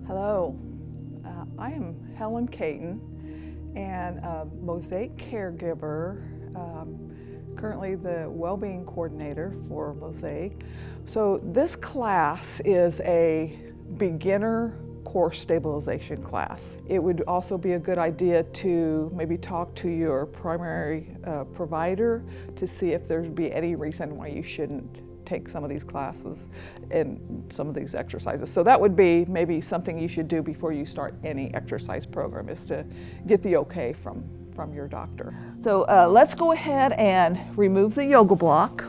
Hello, I am Helen Caton and a Mosaic caregiver, currently the well-being coordinator for Mosaic. So this class is a beginner core stabilization class. It would also be a good idea to maybe talk to your primary provider to see if there'd be any reason why you shouldn't take some of these classes and some of these exercises. So that would be maybe something you should do before you start any exercise program, is to get the okay from your doctor. So let's go ahead and remove the yoga block.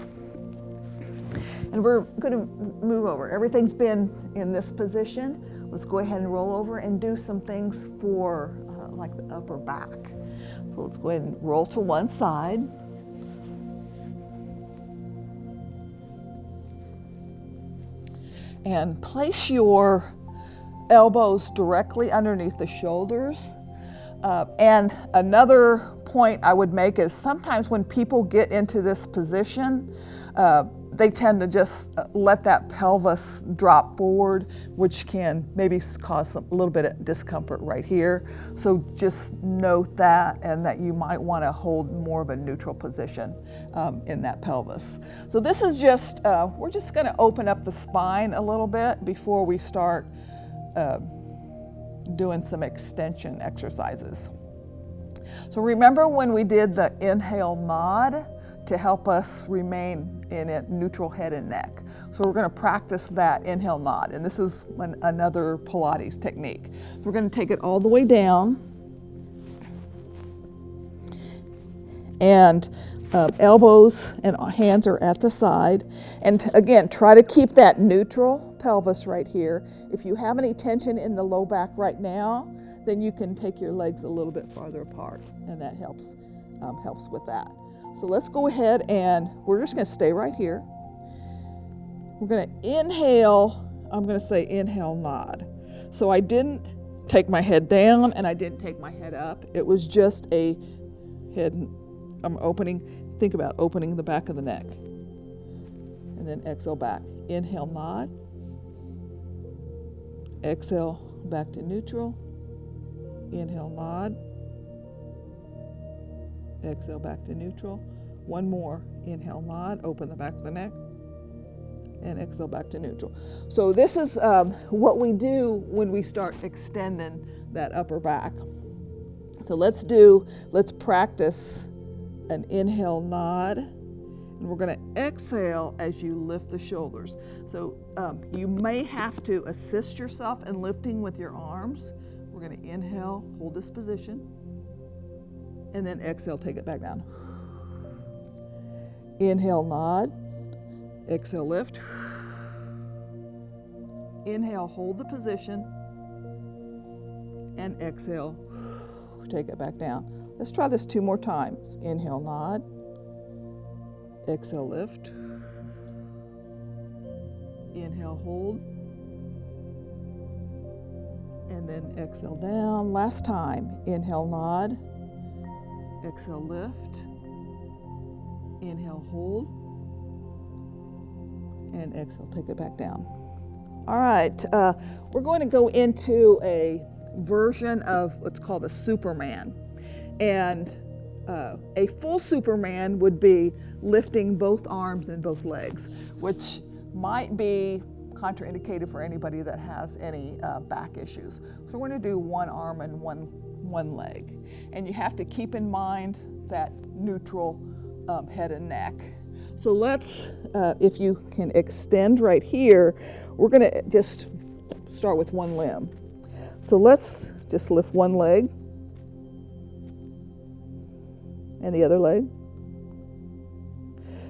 And we're going to move over. Everything's been in this position. Let's go ahead and roll over and do some things for like the upper back. So let's go ahead and roll to one side. And place your elbows directly underneath the shoulders. And another point I would make is sometimes when people get into this position, they tend to just let that pelvis drop forward, which can maybe cause a little bit of discomfort right here. So just note that, and that you might want to hold more of a neutral position in that pelvis. So this is just, we're just going to open up the spine a little bit before we start doing some extension exercises. So remember when we did the inhale nod to help us remain in a neutral head and neck. So we're going to practice that inhale nod, and this is another Pilates technique. We're going to take it all the way down, and elbows and hands are at the side. And again, try to keep that neutral pelvis right here. If you have any tension in the low back right now, then you can take your legs a little bit farther apart, and that helps with that. So let's go ahead and we're just going to stay right here. We're going to inhale. I'm going to say inhale nod. So I didn't take my head down and I didn't take my head up. It was just a head. I'm opening. Think about opening the back of the neck. And then exhale back. Inhale nod. Exhale back to neutral. Inhale nod. Exhale back to neutral. One more. Inhale nod, open the back of the neck, and exhale back to neutral. So this is what we do when we start extending that upper back. So let's practice an inhale nod, and we're going to exhale as you lift the shoulders. So you may have to assist yourself in lifting with your arms. We're going to inhale, hold this position, and then exhale, take it back down. Inhale, nod. Exhale, lift. Inhale, hold the position. And exhale, take it back down. Let's try this 2 more times. Inhale, nod. Exhale, lift. Inhale, hold. And then exhale down. Last time. Inhale, nod. Exhale, lift. Inhale, hold. And exhale, take it back down. All right, we're going to go into a version of what's called a Superman. And a full Superman would be lifting both arms and both legs, which might be contraindicated for anybody that has any back issues. So we're going to do one arm and one leg. And you have to keep in mind that neutral head and neck. So let's, if you can extend right here, we're going to just start with one limb. So let's just lift one leg and the other leg.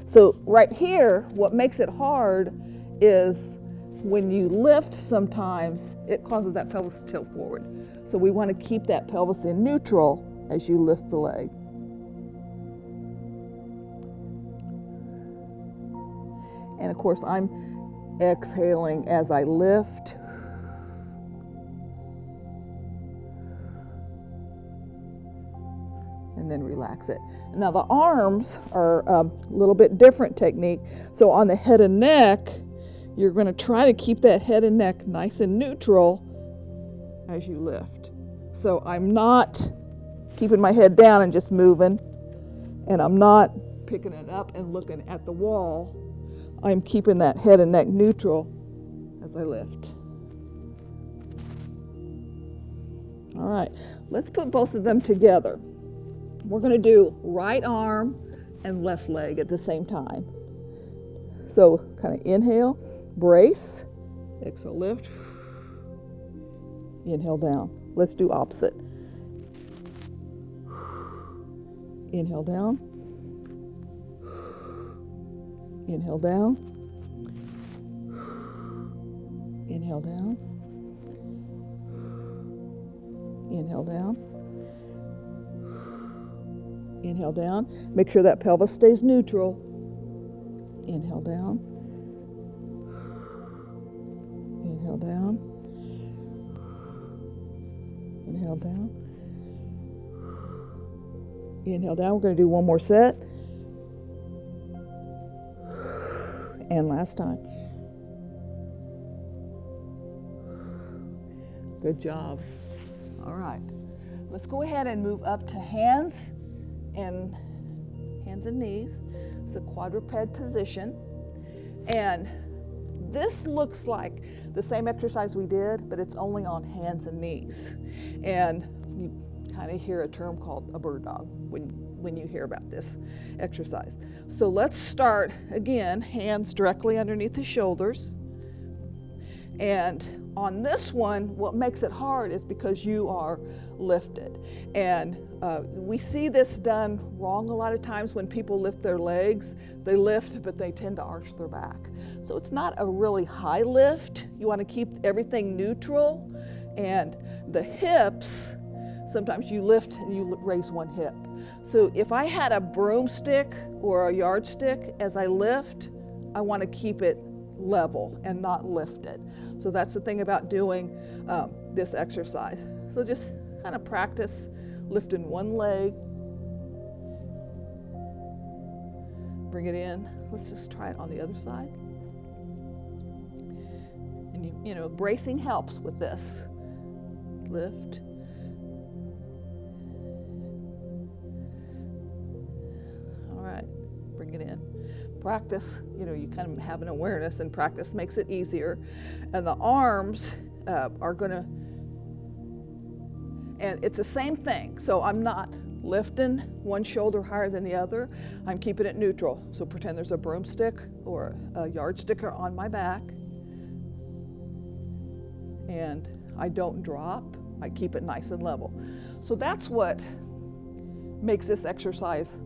So right here, what makes it hard is when you lift sometimes, it causes that pelvis to tilt forward. So we want to keep that pelvis in neutral as you lift the leg. And of course, I'm exhaling as I lift. And then relax it. Now the arms are a little bit different technique. So on the head and neck, you're going to try to keep that head and neck nice and neutral as you lift. So I'm not keeping my head down and just moving, and I'm not picking it up and looking at the wall. I'm keeping that head and neck neutral as I lift. All right, let's put both of them together. We're going to do right arm and left leg at the same time. So kind of inhale, brace, exhale, lift, inhale down. Let's do opposite. Inhale down, inhale down, inhale down, inhale down, inhale down. Make sure that pelvis stays neutral. Inhale down, inhale down, inhale down, inhale down. We're going to do one more set. And last time. Good job. All right. Let's go ahead and move up to hands and knees. It's a quadruped position. And this looks like the same exercise we did, but it's only on hands and knees. And you kind of hear a term called a bird dog when you hear about this exercise. So let's start, again, hands directly underneath the shoulders. And on this one, what makes it hard is because you are lifted. And we see this done wrong a lot of times when people lift their legs. They lift, but they tend to arch their back. So it's not a really high lift. You want to keep everything neutral. And the hips, sometimes you lift and you raise one hip. So if I had a broomstick or a yardstick as I lift, I want to keep it level and not lifted. So that's the thing about doing this exercise. So just kind of practice lifting one leg. Bring it in. Let's just try it on the other side. And you know, bracing helps with this. Lift. All right, bring it in. Practice, you know, you kind of have an awareness, and practice makes it easier. And the arms are gonna, and it's the same thing. So I'm not lifting one shoulder higher than the other. I'm keeping it neutral. So pretend there's a broomstick or a yardstick on my back. And I don't drop. I keep it nice and level. So that's what makes this exercise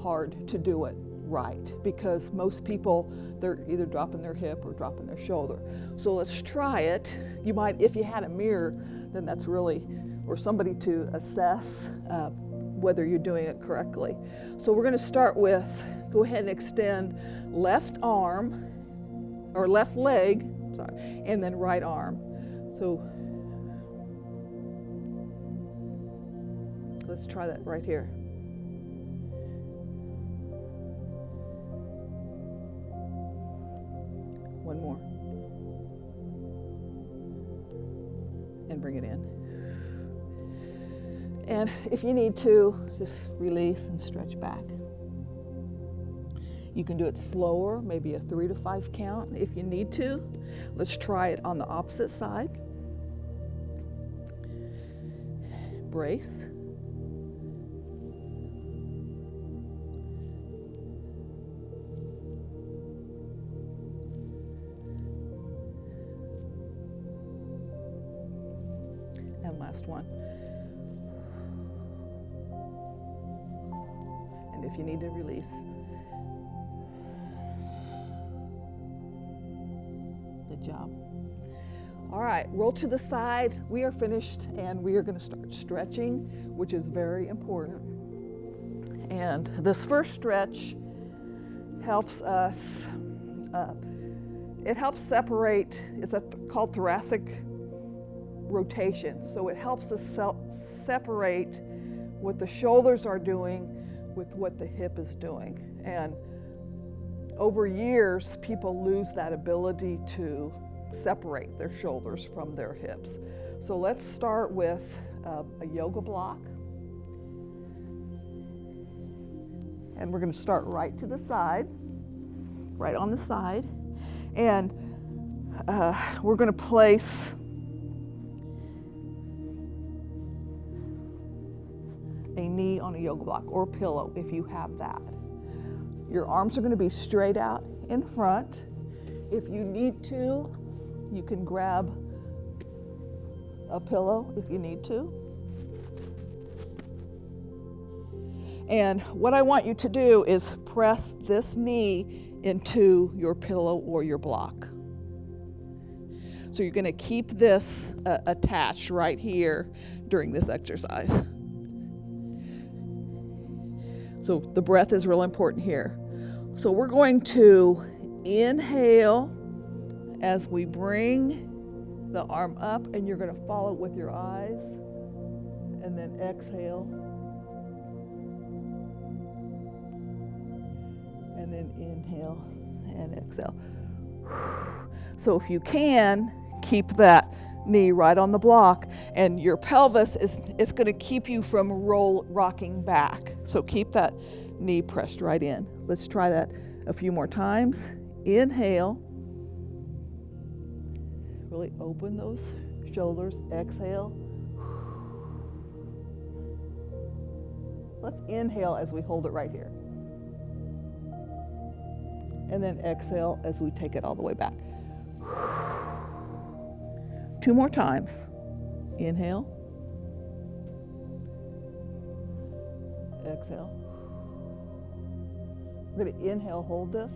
hard to do it right, because most people, they're either dropping their hip or dropping their shoulder. So let's try it. You might, if you had a mirror, then that's really, or somebody to assess whether you're doing it correctly. So we're going to start with, go ahead and extend left arm, or left leg, sorry, and then right arm. So let's try that right here. One more. And bring it in. And if you need to, just release and stretch back. You can do it slower, maybe a 3 to 5 count if you need to. Let's try it on the opposite side. Brace. And last one. And if you need to release. Good job. All right, roll to the side. We are finished, and we are going to start stretching, which is very important. And this first stretch helps us, it helps separate, it's called Thoracic Rotation. So it helps us separate what the shoulders are doing with what the hip is doing. And over years, people lose that ability to separate their shoulders from their hips. So let's start with a yoga block. And we're going to start right to the side, right on the side. And we're going to place a knee on a yoga block or pillow if you have that. Your arms are going to be straight out in front. If you need to, you can grab a pillow if you need to. And what I want you to do is press this knee into your pillow or your block. So you're going to keep this attached right here during this exercise. So the breath is real important here. So we're going to inhale as we bring the arm up, and you're going to follow with your eyes, and then exhale, and then inhale and exhale. So if you can, keep that knee right on the block, and your pelvis is going to keep you from rocking back. So keep that knee pressed right in. Let's try that a few more times. Inhale. Really open those shoulders. Exhale. Let's inhale as we hold it right here. And then exhale as we take it all the way back. 2 more times. Inhale. Exhale. We're going to inhale, hold this.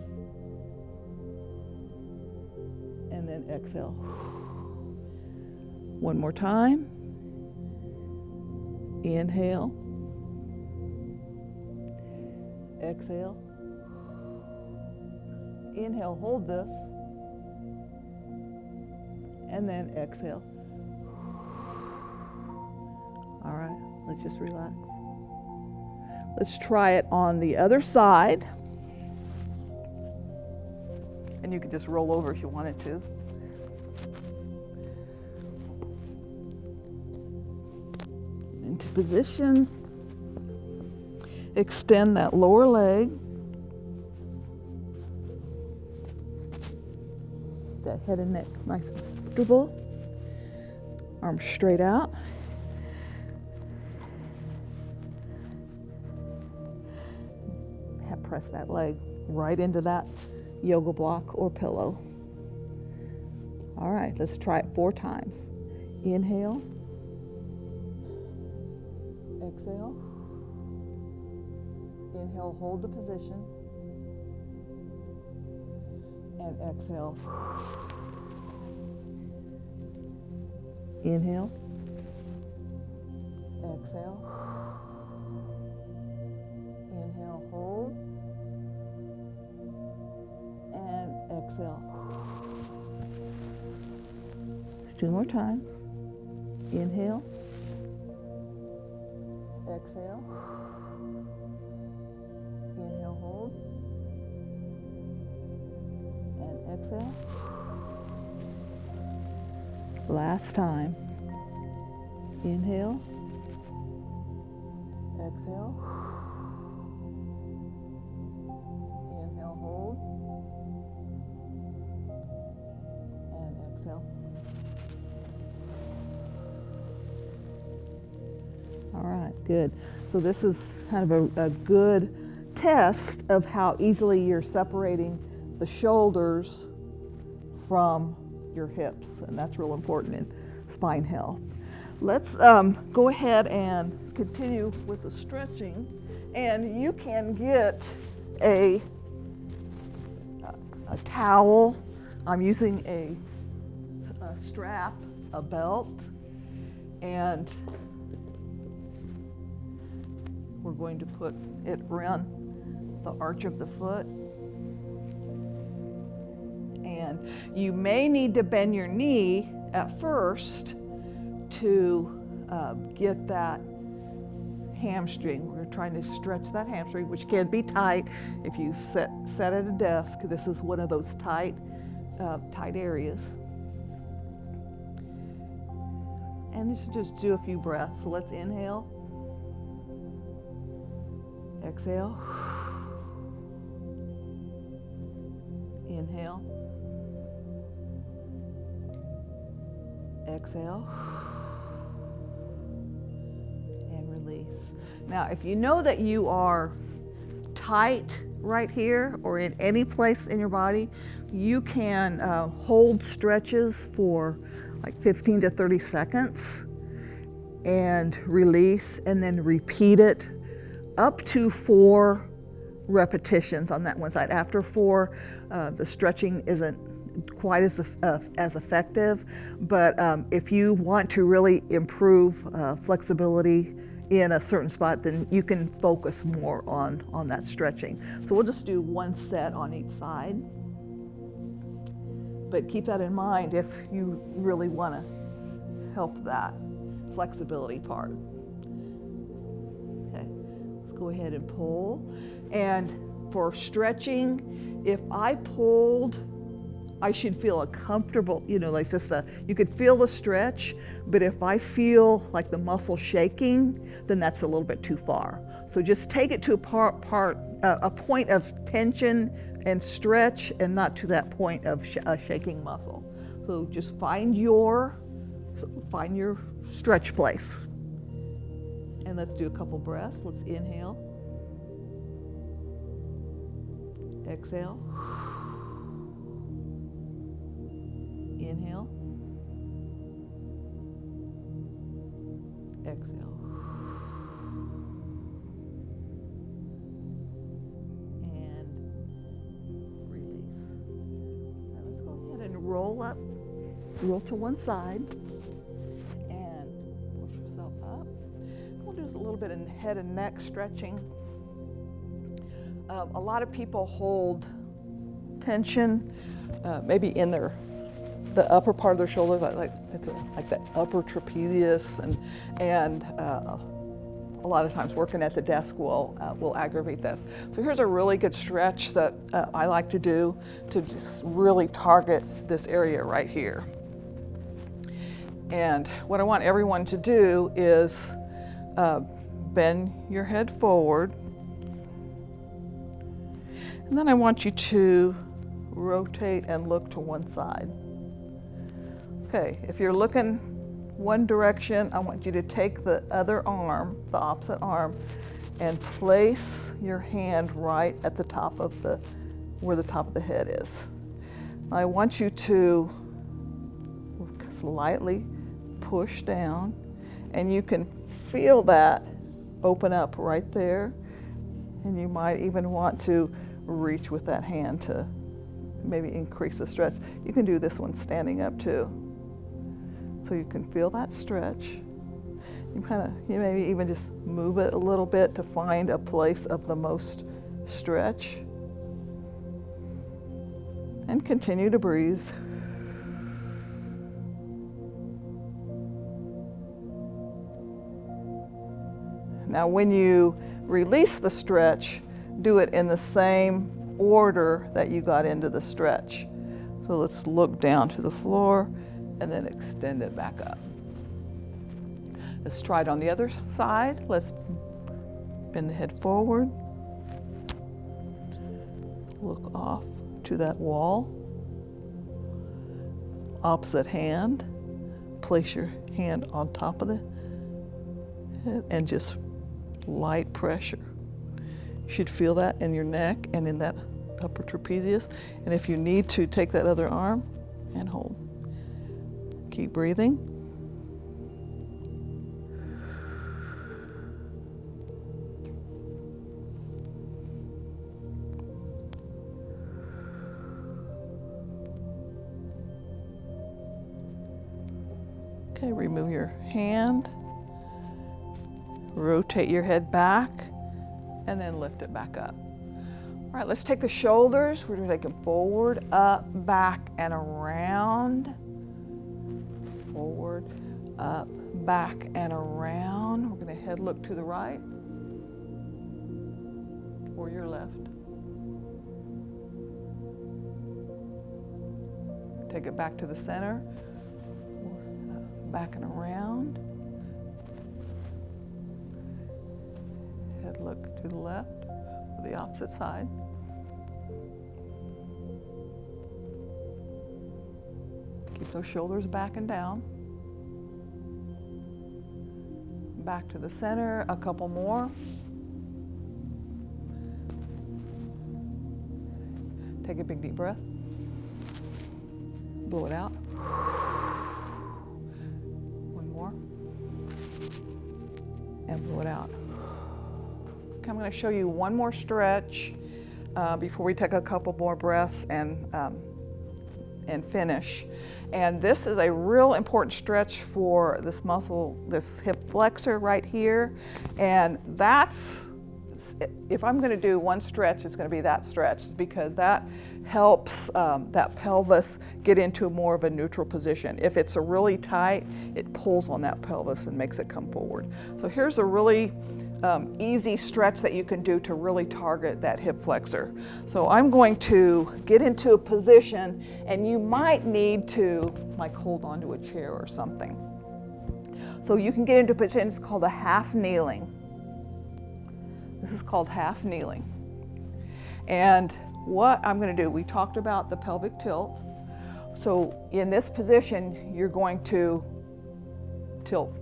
And then exhale. 1 more time. Inhale. Exhale. Inhale, hold this. And then exhale. All right, let's just relax. Let's try it on the other side. And you can just roll over if you wanted to. Into position. Extend that lower leg. That head and neck nice and comfortable. Arms straight out. Press that leg right into that yoga block or pillow. All right, let's try it 4 times. Inhale. Exhale. Inhale, hold the position. And exhale. Inhale. Exhale. Inhale, hold. And exhale. 2 more times. Inhale. Exhale. Inhale, hold. And exhale. Last time. Inhale. Exhale. Inhale, hold. And exhale. All right, good. So this is kind of a good test of how easily you're separating the shoulders from your hips, and that's real important in spine health. Let's go ahead and continue with the stretching, and you can get a towel. I'm using a strap, a belt, and we're going to put it around the arch of the foot. And you may need to bend your knee at first to get that hamstring. We're trying to stretch that hamstring, which can be tight if you sit at a desk. This is one of those tight areas. then just do a few breaths. So let's inhale, exhale, inhale, exhale, and release. Now, if you know that you are tight right here or in any place in your body, you can hold stretches for like 15 to 30 seconds and release, and then repeat it up to 4 repetitions on that one side. After 4, the stretching isn't quite as effective, but if you want to really improve flexibility in a certain spot, then you can focus more on that stretching. So we'll just do 1 set on each side. But keep that in mind if you really want to help that flexibility part. Okay, let's go ahead and pull. And for stretching, if I pulled, I should feel a comfortable, like just you could feel the stretch, but if I feel like the muscle shaking, then that's a little bit too far. So just take it to a point of tension and stretch, and not to that point of shaking muscle. So just find your stretch place. And let's do a couple breaths. Let's inhale, exhale, inhale, exhale, and release. Now let's go ahead and roll to one side, and push yourself up. We'll do a little bit of head and neck stretching. A lot of people hold tension maybe in the upper part of their shoulders, like that upper trapezius, and a lot of times working at the desk will aggravate this. So here's a really good stretch that I like to do to just really target this area right here. And what I want everyone to do is bend your head forward, and then I want you to rotate and look to one side. Okay, if you're looking one direction, I want you to take the other arm, the opposite arm, and place your hand right at the top of where the top of the head is. I want you to slightly push down, and you can feel that open up right there, and you might even want to reach with that hand to maybe increase the stretch. You can do this one standing up too. So you can feel that stretch. You maybe even just move it a little bit to find a place of the most stretch. And continue to breathe. Now when you release the stretch, do it in the same order that you got into the stretch. So let's look down to the floor and then extend it back up. Let's try it on the other side. Let's bend the head forward. Look off to that wall. Opposite hand. Place your hand on top of the head and just light pressure. You should feel that in your neck and in that upper trapezius. And if you need to, take that other arm and hold. Keep breathing. Okay, remove your hand. Rotate your head back and then lift it back up. All right, let's take the shoulders. We're going to take them forward, up, back, and around. Forward, up, back, and around. We're going to head look to the right or your left. Take it back to the center. Back and around. Head look to the left or the opposite side. Keep those shoulders back and down. Back to the center, a couple more. Take a big deep breath. Blow it out. One more. And blow it out. Okay, I'm going to show you one more stretch before we take a couple more breaths and finish. And this is a real important stretch for this muscle, this hip flexor right here. And that's, if I'm going to do one stretch, it's going to be that stretch, because that helps that pelvis get into more of a neutral position. If it's a really tight, it pulls on that pelvis and makes it come forward. So here's a really easy stretch that you can do to really target that hip flexor. So I'm going to get into a position, and you might need to like hold onto a chair or something. So you can get into a position, it's called a half kneeling. This is called half kneeling. And what I'm going to do, we talked about the pelvic tilt. So in this position, you're going to tilt.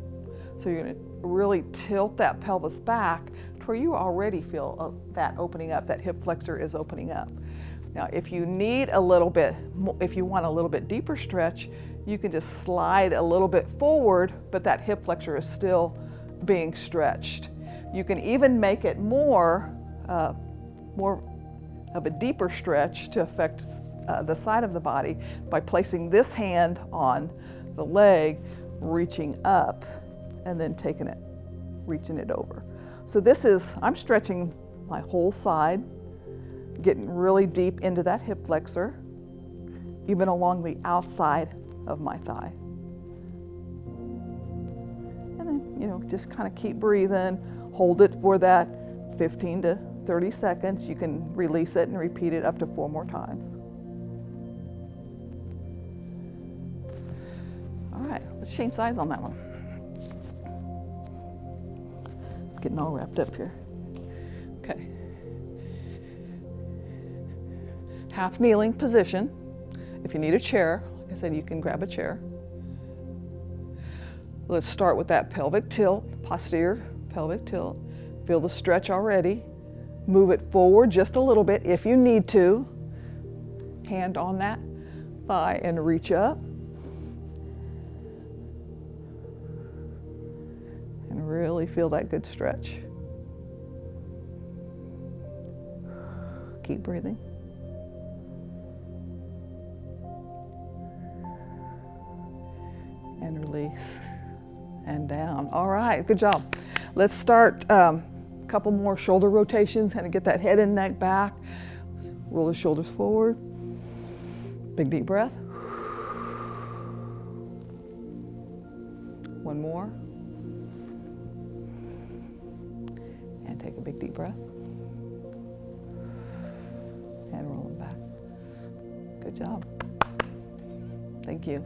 So you're going to really tilt that pelvis back to where you already feel that opening up, that hip flexor is opening up. Now, if you need a little bit, if you want a little bit deeper stretch, you can just slide a little bit forward, but that hip flexor is still being stretched. You can even make it more of a deeper stretch to affect the side of the body by placing this hand on the leg, reaching up, and then taking it, reaching it over. So this is, I'm stretching my whole side, getting really deep into that hip flexor, even along the outside of my thigh. And then, you know, just kind of keep breathing, hold it for that 15 to 30 seconds. You can release it and repeat it up to 4 more times. All right, let's change sides on that one. Getting all wrapped up here. Okay. Half kneeling position. If you need a chair, like I said, you can grab a chair. Let's start with that pelvic tilt, posterior pelvic tilt. Feel the stretch already. Move it forward just a little bit if you need to. Hand on that thigh and reach up. And really feel that good stretch. Keep breathing. And release. And down. All right, good job. Let's start a couple more shoulder rotations, kind of get that head and neck back. Roll the shoulders forward. Big deep breath. One more. And take a big deep breath. And roll them back. Good job. Thank you.